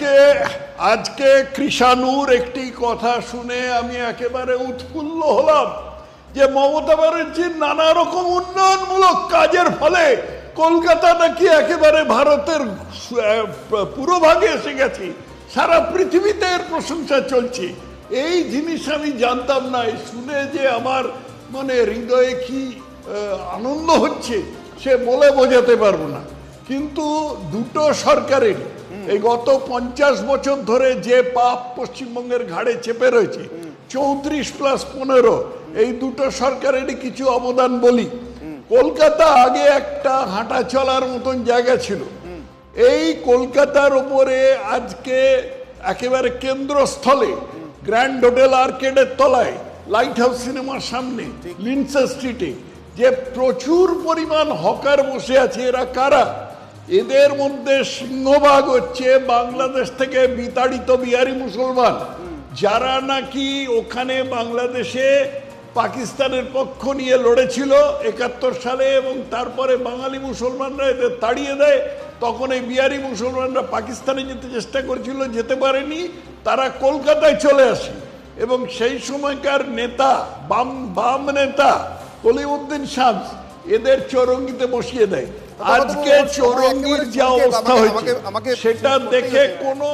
আজকে আজকে কৃষাণুর একটি কথা শুনে আমি একেবারে উৎফুল্ল হলাম যে মমতা ব্যানার্জির নানা রকম উন্নয়নমূলক কাজের ফলে কলকাতা নাকি একেবারে ভারতের পুরোভাগে এসে গেছে, সারা পৃথিবীতে এর প্রশংসা চলছে। এই জিনিস আমি জানতাম না, শুনে যে আমার মানে হৃদয়ে কি আনন্দ হচ্ছে সে বলে বোঝাতে পারবো না। কিন্তু দুটো সরকারের এই গত 50 বছর ধরে যে পাপ পশ্চিমবঙ্গের ঘাড়ে চেপে রয়েছে, 34+15, এই দুটো সরকারেরই কিছু অবদান বলি। কলকাতা আগে একটা হাঁটা চলার মতন জায়গা ছিল, এই কলকাতার ওপরে আজকে একেবারে কেন্দ্রস্থলে গ্র্যান্ড হোটেল আর্কেডের তলায়, লাইট হাউস সিনেমার সামনে, লিন্সে স্ট্রিটে যে প্রচুর পরিমাণ হকার বসে আছে, এরা কারা? এদের মধ্যে সিংহভাগ হচ্ছে বাংলাদেশ থেকে বিতাড়িত বিহারি মুসলমান, যারা নাকি ওখানে বাংলাদেশে পাকিস্তানের পক্ষ নিয়ে লড়েছিল 71 সালে, এবং তারপরে বাঙালি মুসলমানরা এদের তাড়িয়ে দেয়। তখন এই বিহারি মুসলমানরা পাকিস্তানে যেতে চেষ্টা করেছিল, যেতে পারেনি, তারা কলকাতায় চলে আসে এবং সেই সময়কার নেতা বাম নেতা কলিমউদ্দিন শামস এদের চৌরঙ্গিতে বসিয়ে দেয়। আজকে চৌরঙ্গির যা অবস্থা হয়েছে সেটা দেখে কোনো